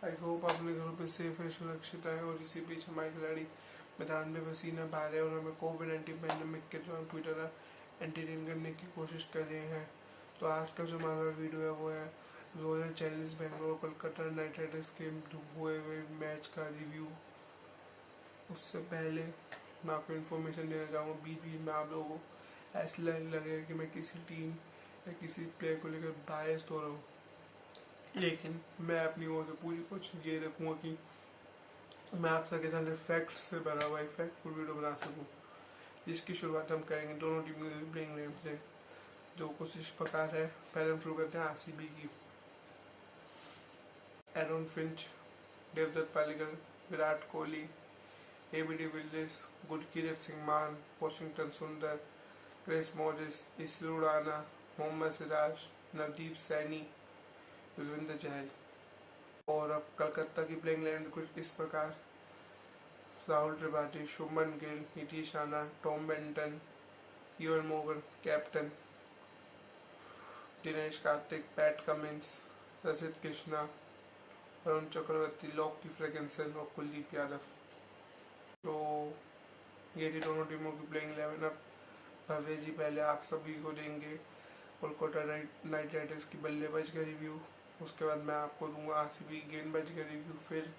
I hope आप अपने घरों पे सेफ है, सुरक्षित है। और इसी बीच हमारे खिलाड़ी मैदान में पसीना बहा रहे हैं और हमें कोविड-19 पैंडेमिक के दौरान पूरी तरह एंटरटेन करने की कोशिश कर रहे हैं। तो आज का जो हमारा वीडियो है वो है royal Challengers Bangalore Kolkata night Riders के हुए हुए मैच का रिव्यू। उससे पहले मैं आपको इन्फॉर्मेशन देना चाहूँगा, बीच बीच में आप लोगों को ऐसा लगेगा कि मैं किसी टीम या किसी प्लेयर को लेकर बायस्ड हो रहा हूँ, लेकिन मैं अपनी ओर से पूरी कोशिश ये रखूँगा कि मैं आप सबके सामने फैक्ट से भरा हुआ एक फैक्टफुल वीडियो बना सकूँ, जिसकी शुरुआत हम करेंगे दोनों टीम के प्लेइंग नेम से, जो कुछ इस प्रकार है। पहले हम शुरू करते हैं आरसीबी की। Aaron Finch, Devdutt Padikkal, Virat Kohli, AB de Villiers, Gurkeerat Singh Mann, Washington Sundar, Chris Morris, Isuru राणा, मोहम्मद सिराज, नवदीप सैनी, युजवेंद्र चहल। और अब कलकत्ता की प्लेइंग इलेवन कुछ इस प्रकार: Rahul Tripathi, Shubman Gill, Nitish Rana, Tom Banton, Eoin Morgan captain, Dinesh Karthik, Pat Cummins, Prasidh Krishna, Varun Chakravarthy, Lockie Ferguson और कुलदीप यादव। तो ये थी दोनों टीमों की प्लेइंग इलेवन। अब भव्य जी पहले आप सभी को देंगे कोलकाता नाइट राइडर्स की बल्लेबाज का रिव्यू, उसके बाद मैं आपको दूंगा आरसीबी गेंदबाज का रिव्यू, फिर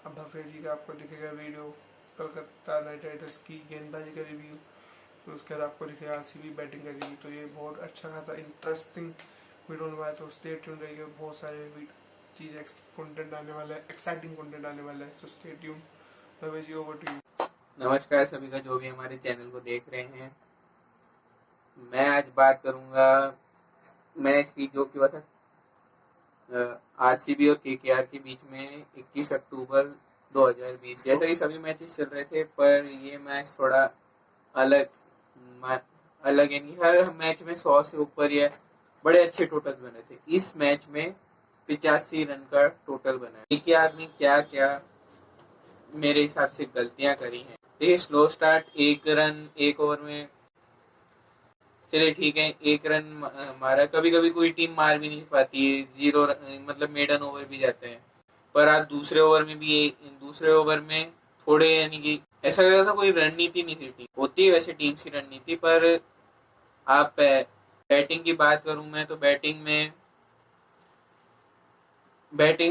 अब भव्य जी का आपको दिखेगा वीडियो कलकत्ता नाइट राइडर्स की गेंदबाजी का रिव्यू, फिर उसके बाद आपको दिखेगा आरसीबी बैटिंग का रिव्यू। तो ये बहुत अच्छा खासा इंटरेस्टिंग वीडियो होने वाला है, तो स्टे ट्यून रहिएगा। बहुत सारे चीज़ कंटेंट आने वाला है, एक्साइटिंग कंटेंट आने वाला है, तो stay tune. Bhavya ji, over to you. नमस्कार सभी का जो भी हमारे चैनल को देख रहे हैं। मैं आज बात करूंगा मैच की जो कि हुआ था आरसीबी और केकेआर के बीच में 21 अक्टूबर 2020। जैसे कि सभी मैचेस चल रहे थे, पर ये मैच थोड़ा अलग अलग यानी हर मैच में 100 से ऊपर या बड़े अच्छे टोटल्स बने थे। इस मैच में 85 रन का टोटल बना है। केकेआर ने क्या क्या मेरे हिसाब से गलतियां करी हैं। देखिए, स्लो स्टार्ट, एक रन एक ओवर में, चलिए ठीक है, एक रन मारा। कभी कभी कोई टीम मार भी नहीं पाती है, जीरो मतलब मेडन ओवर भी जाते हैं। पर आज दूसरे ओवर में थोड़े यानी कि ऐसा लग रहा था कोई रणनीति नहीं थी। टीम होती है वैसे टीम्स की रणनीति, पर आप बैटिंग की बात करूं मैं तो बैटिंग में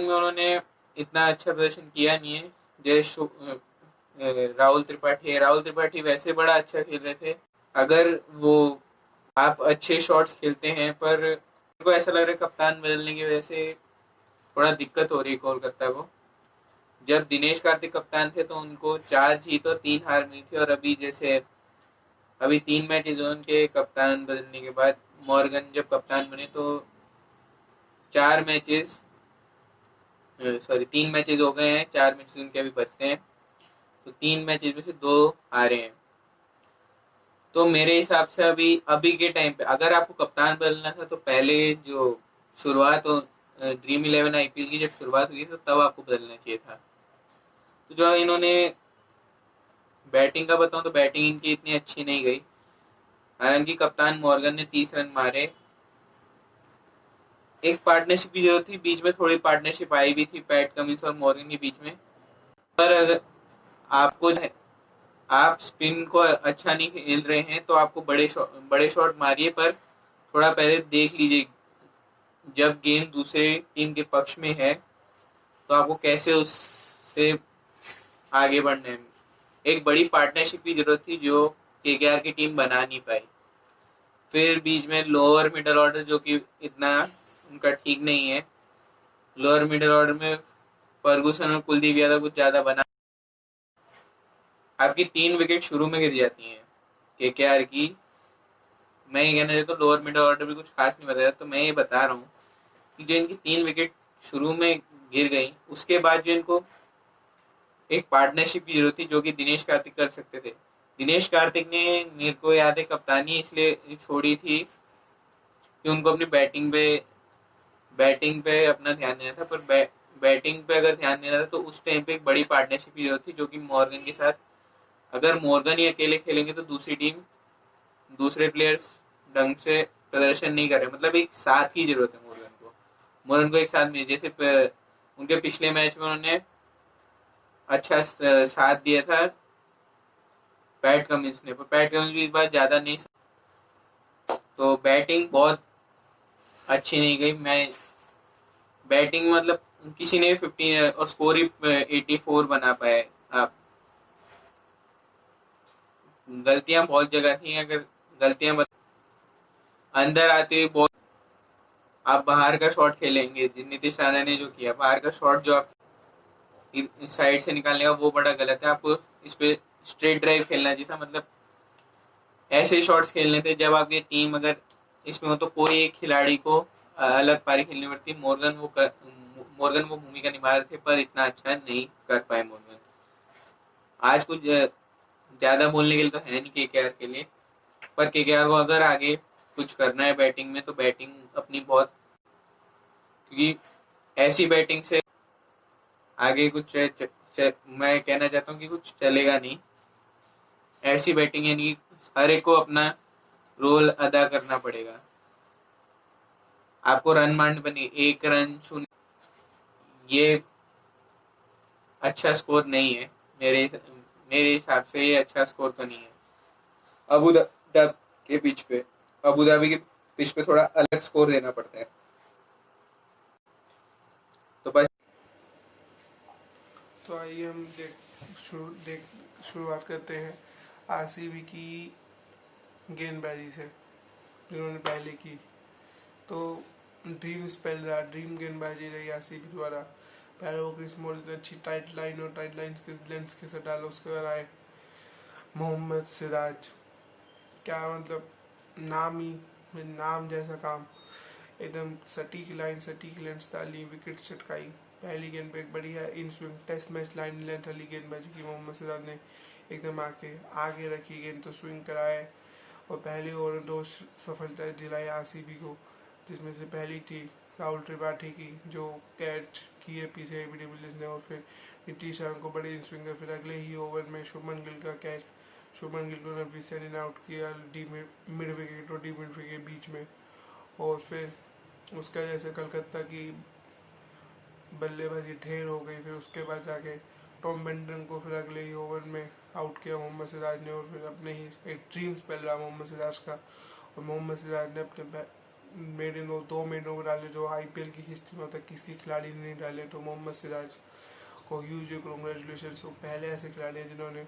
उन्होंने इतना अच्छा प्रदर्शन किया नहीं है। जैसे राहुल त्रिपाठी वैसे बड़ा अच्छा खेल रहे थे। अगर वो आप अच्छे शॉट्स खेलते हैं, पर को ऐसा लग रहा है कप्तान बदलने की वजह से थोड़ा दिक्कत हो रही है कोलकाता को। जब दिनेश कार्तिक कप्तान थे तो उनको 4 जीत और 3 हार मिली थी, और अभी 3 मैचेस उनके कप्तान बदलने के बाद, मॉर्गन जब कप्तान बने तो 3 मैचेस हो गए हैं, 4 मैचेस उनके अभी बचते हैं, तो 3 मैचेस में से 2 हारे हैं। तो मेरे हिसाब से अभी के टाइम पे अगर आपको कप्तान बदलना था तो पहले जो शुरुआत ड्रीम 11 आईपीएल की जब शुरुआत हुई तो तब आपको बदलना चाहिए था। तो जो इन्होंने बैटिंग का बताऊं तो बैटिंग इनकी इतनी अच्छी नहीं गई। हालांकि कप्तान मॉर्गन ने 30 रन मारे। एक पार्टनरशिप की जरूरत थी, बीच में थोड़ी पार्टनरशिप आई भी थी पैट कमिंस और मॉर्गन के बीच में। पर अगर आपको आप स्पिन को अच्छा नहीं खेल रहे हैं तो आपको बड़े शॉट मारिए, पर थोड़ा पहले देख लीजिए जब गेंद दूसरे टीम के पक्ष में है तो आपको कैसे उससे आगे बढ़ना है। एक बड़ी पार्टनरशिप की जरूरत थी जो केकेआर की टीम बना नहीं पाई। फिर बीच में लोअर मिडल ऑर्डर जो कि इतना उनका ठीक नहीं है। लोअर मिडल ऑर्डर में फर्गूसन और कुलदीप यादव कुछ ज्यादा बना। आपकी 3 विकेट शुरू में गिर जाती हैं केकेआर की। मैं ये कहना चाहता हूँ लोअर मिडल ऑर्डर भी कुछ खास नहीं बताया, तो मैं ये बता रहा हूँ कि जो इनकी 3 विकेट शुरू में गिर गई, उसके बाद जो इनको एक पार्टनरशिप की जरूरत थी जो कि दिनेश कार्तिक कर सकते थे। दिनेश कार्तिक ने, मेरे को याद है, कप्तानी इसलिए छोड़ी थी कि उनको अपनी बैटिंग पे अपना ध्यान देना था। पर बैटिंग पे अगर ध्यान देना था तो उस टाइम पे एक बड़ी पार्टनरशिप की जरूरत थी जो कि मॉर्गन के साथ। अगर मॉर्गन ही अकेले खेलेंगे तो दूसरी टीम, दूसरे प्लेयर्स ढंग से प्रदर्शन नहीं कर रहे। मतलब एक साथ की जरूरत है मॉर्गन को एक साथ में। जैसे उनके पिछले मैच में उन्होंने अच्छा साथ दिया था पैट कमिंस ने, पर पैट कमिंस भी इस बार ज्यादा नहीं, तो बैटिंग बहुत अच्छी नहीं गई। मैं बैटिंग मतलब किसी ने भी 15 और स्कोर ही 84 बना पाए। आप गलतियां बहुत जगह थी, अगर गलतियां अंदर आते हुए बॉल, आप बाहर का शॉट खेलेंगे, नीतीश राणा ने जो किया बाहर का शॉट जो आप इस साइड से निकालने का, वो बड़ा गलत है। आपको इस पे स्ट्रेट ड्राइव खेलना चाहिए था, मतलब ऐसे शॉट्स खेलने थे जब आपकी टीम अगर इसमें हो तो कोई एक खिलाड़ी को अलग पारी खेलनी पड़ती। मोर्गन वो भूमिका निभा रहे थे, पर इतना अच्छा नहीं कर पाए मोर्गन। आज कुछ ज्यादा बोलने के लिए तो है नहीं केकेआर के लिए, पर केकेआर को अगर आगे कुछ करना है बैटिंग में तो बैटिंग अपनी बहुत, क्योंकि ऐसी बैटिंग से आगे कुछ मैं कहना चाहता हूँ कि कुछ चलेगा नहीं। ऐसी बैटिंग यानी हर एक को अपना रोल अदा करना पड़ेगा। आपको रन मांड बनी 1 रन 0, ये अच्छा स्कोर नहीं है। मेरे हिसाब से ये अच्छा स्कोर तो नहीं है। अबू धाबी के पिच पे अबू धाबी के पिच पे थोड़ा अलग स्कोर देना पड़ता है। तो बस, तो आइए हम शुरुआत करते हैं आरसीबी की गेंदबाजी से जिन्होंने पहले की। तो ड्रीम स्पेल रहा, ड्रीम गेंदबाजी रही आरसीबी द्वारा। पहले वो क्रिस मॉरिस ने अच्छी टाइट लाइन और टाइट लाइन के लेंस के साथ डाला, उसके बाद आए मोहम्मद सिराज। क्या मतलब, नाम ही नाम जैसा काम, एकदम सटीक लाइन सटीक लेंस डाली, विकेट चटकाई। पहली गेंद पे एक बढ़िया in swing test match line length वाली गेंदबाजी की मोहम्मद सिराज ने, एकदम आके आगे रखी गेंद तो स्विंग कराए और पहले ओवर में 2 सफलताएं दिलाई आरसीबी को, जिसमें से पहली थी राहुल त्रिपाठी की जो कैच किए पीछे एबी डिविलियर्स ने, और फिर नीतीश राणा को बड़े इन स्विंगर। फिर अगले ही ओवर में शुभमन गिल का कैच, शुभमन गिल को ने भी सेंड आउट किया डी मिड विकेट और डी मिड विकेट के बीच में। और फिर उसका जैसे कलकत्ता की बल्लेबाजी ढेर हो गई, फिर उसके बाद जाके टॉम बेंटन को फिर अगले ही ओवर में आउट किया मोहम्मद सिराज ने, और फिर अपने ही एक ड्रीम स्पेल रहा मोहम्मद सिराज का। और मोहम्मद सिराज ने अपने मेडन 2 ओवर डाले जो आईपीएल की हिस्ट्री में होता है किसी खिलाड़ी ने नहीं डाले, तो मोहम्मद सिराज को ह्यूज कॉन्ग्रेचुलेशन। वो पहले ऐसे खिलाड़ी हैं जिन्होंने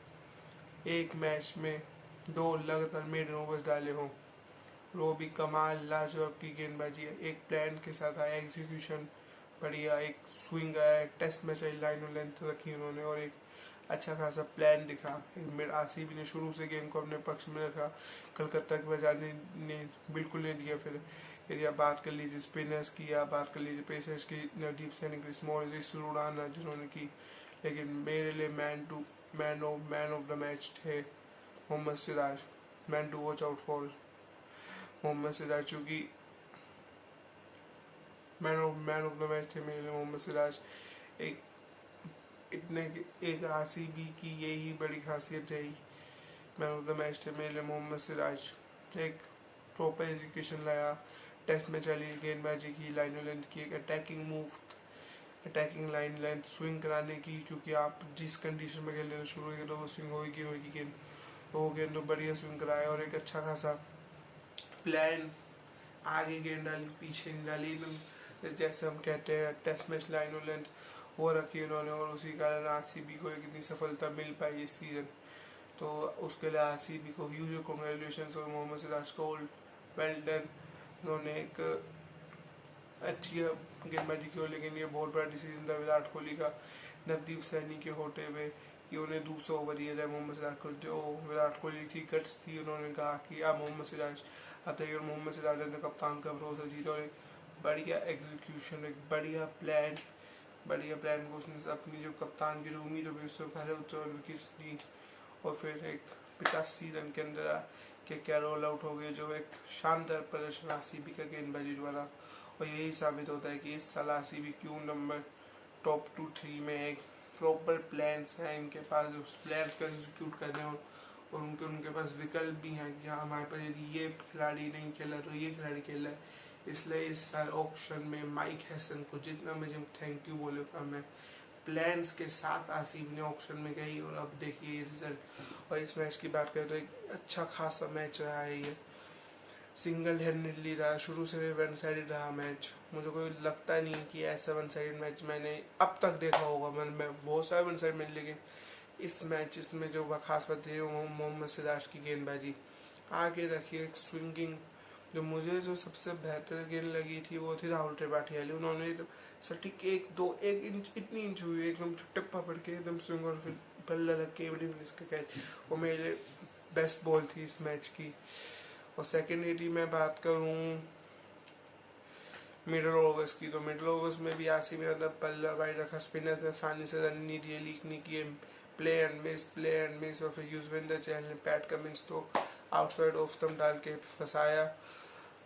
एक मैच में 2 लगातार मेडन ओवर्स डाले हों। वो भी कमाल लाजवाब की गेंदबाजी है, एक प्लान के साथ आया, एग्जीक्यूशन बढ़िया, एक स्विंग आया, एक टेस्ट मैच आई, लाइन और लेंथ रखी उन्होंने और एक अच्छा खासा प्लान दिखा। आरसीबी ने शुरू से गेम को अपने पक्ष में रखा, कलकत्ता के बजाने ने बिल्कुल नहीं दिया। फिर यदि आप बात कर लीजिए स्पिनर्स की, या बात कर लीजिए पेसर्स की, नवदीप सैनी, क्रिस मॉरिस, उड़ाना जिन्होंने की, लेकिन मेरे लिए मैन ऑफ द मैच थे Mohammed Siraj. Man to watch out for Mohammed Siraj, चूँकि मैन ऑफ द मैच थे मेरे लिए मोहम्मद सिराज। एक एक आरसीबी की यही बड़ी खासियत रही, मैन ऑफ द मैच थे मेरे लिए मोहम्मद सिराज। एक प्रॉपर एजुकेशन लाया, टेस्ट में चली गेंदबाजी की, लाइन लेंथ की, एक attacking move, attacking line length swing कराने की, क्योंकि आप जिस कंडीशन में खेलने शुरू होगी तो वो स्विंग होगी गेंद, तो वो गेंद तो बढ़िया स्विंग कराया और एक अच्छा खासा प्लान, आगे गेंद डाली पीछे नहीं डाली, एकदम जैसे हम कहते हैं टेस्ट मैच लाइन और लेंथ वो रखी उन्होंने, और उसी कारण आरसीबी को इतनी सफलता मिल पाई इस सीज़न। तो उसके लिए आरसीबी को ह्यूज कॉन्ग्रेचुलेशन और मोहम्मद सिराज को वेल डन। उन्होंने एक अच्छी गेंदबाजी की, लेकिन ये बहुत बड़ा डिसीजन था विराट कोहली का नवदीप सैनी के होते हुए कि उन्हें दूसरा ओवर दिया जाए मोहम्मद सिराज को। जो विराट कोहली की गट्स थी, उन्होंने कहा कि आप मोहम्मद सिराज आते ही, और मोहम्मद सिराज ने कप्तान का भरोसा जीता और एक बढ़िया एग्जीक्यूशन, एक बढ़िया प्लान को उसने अपनी जो कप्तान की जो उम्मीद हो उससे खड़े होते और विकेट्स दी, और फिर एक 85 रन के अंदर के क्या रोल आउट हो गए, जो एक शानदार प्रदर्शन आरसीबी का गेंदबाजी द्वारा। और यही साबित होता है कि इस साल आरसीबी क्यों नंबर टॉप 2-3 में एक प्रॉपर प्लान्स हैं इनके पास, उस प्लान को एग्जीक्यूट करने और उनके पास विकल्प भी हैं कि हाँ हमारे पास यदि ये खिलाड़ी नहीं खेला तो ये खिलाड़ी खेल रहा है, इसलिए इस साल ऑक्शन में माइक हैसन को जितना मुझे थैंक यू बोले उतना मैं प्लान्स के साथ आरसीबी ने ऑक्शन में गई और अब देखिए रिजल्ट। और इस मैच की बात करें तो एक अच्छा खासा मैच रहा है ये, सिंगल हैंडेडली रहा, शुरू से वन साइडेड रहा मैच। मुझे कोई लगता नहीं कि ऐसा वन साइडेड मैच मैंने अब तक देखा होगा। मैं बहुत सारे वन साइड मैच, लेकिन इस मैच इसमें जो खास बात है वो मोहम्मद सिराज की गेंदबाजी आगे रखी, एक स्विंगिंग। जो मुझे जो सबसे बेहतर गेंद लगी थी वो थी राहुल त्रिपाठी वाली। उन्होंने सटीक एक इंच इतनी इंच हुई एकदम टिप्पा पड़ के एकदम स्विंग और फिर बल्ला लग के बड़ी इसका कैच, वो मेरे बेस्ट बॉल थी इस मैच की। और सेकेंड यदि मैं बात करूँ मिडल ओवर्स की, तो मिडल ओवर्स में भी आरसीबी ने पल्ला भाई रखा, स्पिनर्स ने आसानी से रन नहीं दिए, लीक नहीं किए, प्ले एंड मिस। और फिर युजवेंद्र चहल ने पैट कमिंस तो आउटसाइड ऑफ स्टंप डाल के फंसाया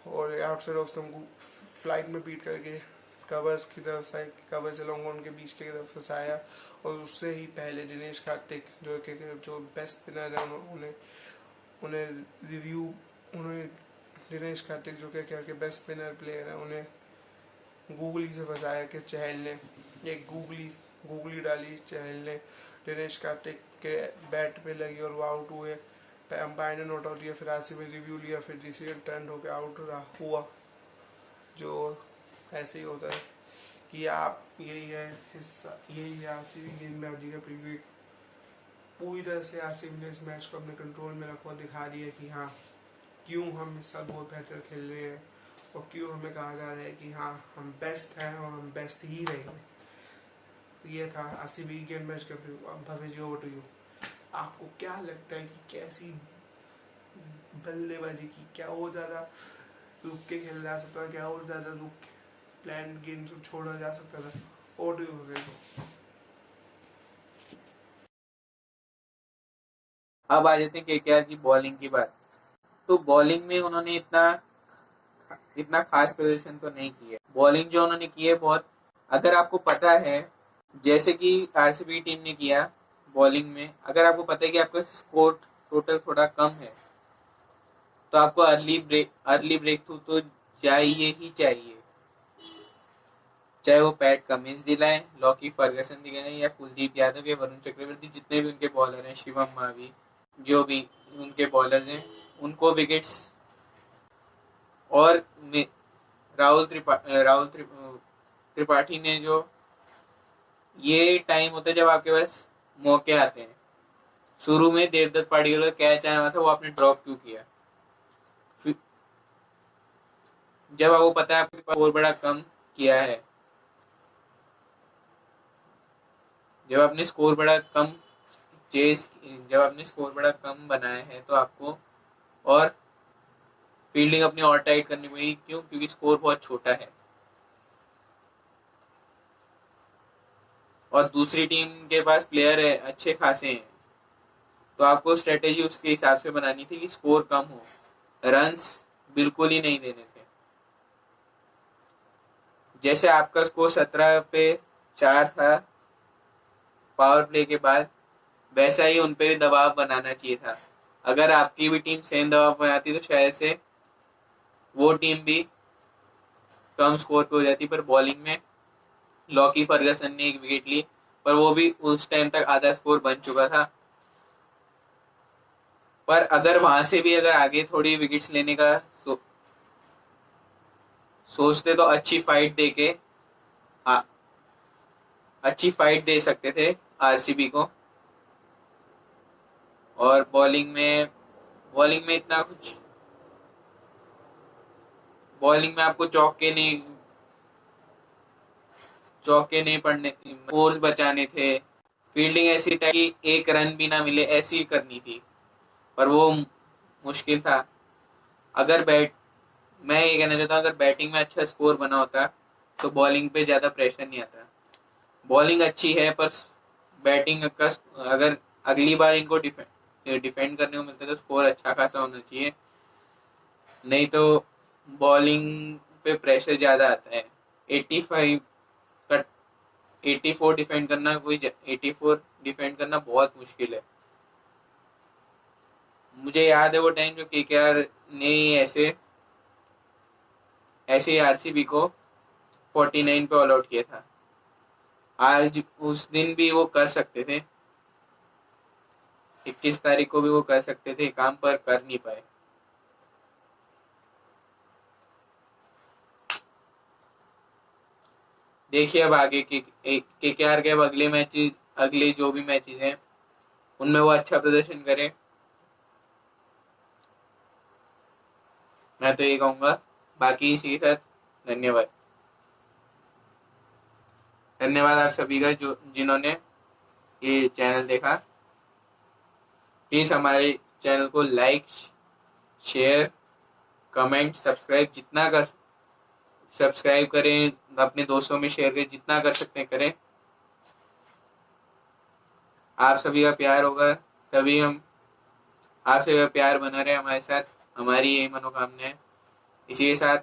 और आउटसाइड ऑफ स्टंप फ्लाइट में बीट करके कवर्स की तरफ साइड कवर्स लॉन्ग ऑन के बीच की तरफ फंसाया। और उससे ही पहले दिनेश कार्तिक जो बेस्ट स्पिनर है उन्हें रिव्यू उन्हें दिनेश कार्तिक जो के बेस्ट स्पिनर प्लेयर है उन्हें गूगली से फंसाया कि चहल ने एक गूगली डाली, चहल ने दिनेश कार्तिक के बैट पे लगी और वो आउट हुए। अंपायर ने नोट आउट किया, फिर आरसीबी में रिव्यू लिया, फिर डिसीजन टर्न होकर आउट हुआ। जो ऐसे ही होता है कि आप यही है आरसीबी गेंदबाजी का प्रीव्यू। पूरी तरह से आरसीबी ने इस मैच को अपने कंट्रोल में रखा और दिखा दिया कि हाँ क्यों हम इस साल बहुत बेहतर खेल रहे हैं और क्यों हमें कहा जा रहा है कि हाँ हम बेस्ट हैं और हम बेस्ट ही रहेंगे। ये था आरसीबी गेम मैच का प्रीव्यू। अब भव्य जी ओवर टू यू, आपको क्या लगता है कि कैसी बल्लेबाजी की, क्या और ज़्यादा रुक के खेला जा सकता है, क्या और ज़्यादा रुक के प्लान गेम छोड़ा जा सकता था? ओवर टू यू भव्य जी। अब आ जाते हैं केकेआर की बॉलिंग की बात। तो बॉलिंग में उन्होंने इतना खास प्रदर्शन तो नहीं किया। बॉलिंग जो उन्होंने की है बहुत, अगर आपको पता है जैसे कि आरसीबी टीम ने किया बॉलिंग में, अगर आपको पता है कि आपका स्कोर टोटल थोड़ा कम है तो आपको अर्ली ब्रेक थ्रू तो चाहिए ही चाहिए, चाहे वो पैट कमिंस दिलाएं, लॉकी फर्गसन दिलाएं या कुलदीप यादव या वरुण चक्रवर्ती, जितने भी उनके बॉलर हैं, शिवम मावी, जो भी उनके बॉलर हैं, उनको विकेट्स। और राहुल त्रिपाठी ने जो ये टाइम होता है जब आपके पास मौके आते हैं। शुरू में देवदत्त पाडिक्कल का कैच आया था, वो आपने ड्रॉप क्यों किया? जब आपको पता है आपके पास और बड़ा कम किया है, जब आपने स्कोर बड़ा कम बनाया है तो आपको और फील्डिंग अपनी और टाइट करनी पड़ेगी। क्यों? क्योंकि स्कोर बहुत छोटा है और दूसरी टीम के पास प्लेयर है अच्छे खासे हैं, तो आपको स्ट्रेटेजी उसके हिसाब से बनानी थी कि स्कोर कम हो, रन्स बिल्कुल ही नहीं देने थे। जैसे आपका स्कोर 17 पे 4 था पावर प्ले के बाद, वैसा ही उनपे भी दबाव बनाना चाहिए था। अगर आपकी भी टीम सेम दबाव बनाती तो शायद से वो टीम भी कम स्कोर पे हो जाती। पर बॉलिंग में लॉकी फर्गसन ने एक विकेट ली, पर वो भी उस टाइम तक आधा स्कोर बन चुका था। पर अगर वहां से भी अगर आगे थोड़ी विकेट्स लेने का सोचते तो अच्छी फाइट दे सकते थे आरसीबी को। और बॉलिंग में आपको चौके नहीं पड़ने, फोर्स बचाने थे, फील्डिंग ऐसी था कि एक रन भी ना मिले ऐसी करनी थी, पर वो मुश्किल था। मैं ये कहना चाहता हूँ अगर बैटिंग में अच्छा स्कोर बना होता तो बॉलिंग पे ज्यादा प्रेशर नहीं आता। बॉलिंग अच्छी है पर बैटिंग का अगर अगली बार इनको डिफेंड करने को मिलता तो स्कोर अच्छा खासा होना चाहिए, नहीं तो बॉलिंग पे प्रेशर ज्यादा आता है। 85 का 84 डिफेंड करना बहुत मुश्किल है। मुझे याद है वो टाइम जो केकेआर ने ऐसे ऐसे ही आरसीबी को 49 पे ऑल आउट किया था। आज उस दिन भी वो कर सकते थे, 21 तारीख को भी वो कर सकते थे काम, पर कर नहीं पाए। देखिए अब आगे केकेआर के अब अगले मैचेस, अगले जो भी मैचेस हैं उनमें वो अच्छा प्रदर्शन करें। मैं तो ये कहूंगा। बाकी इसी के साथ धन्यवाद। धन्यवाद आप सभी का जो जिन्होंने ये चैनल देखा। प्लीज हमारे चैनल को लाइक, शेयर, कमेंट, सब्सक्राइब जितना कर सब्सक्राइब करें, अपने दोस्तों में शेयर करें, जितना कर सकते हैं करें। आप सभी का प्यार होगा तभी हम, आप सभी का प्यार बना रहे हमारे साथ, हमारी यही मनोकामना है। इसी के साथ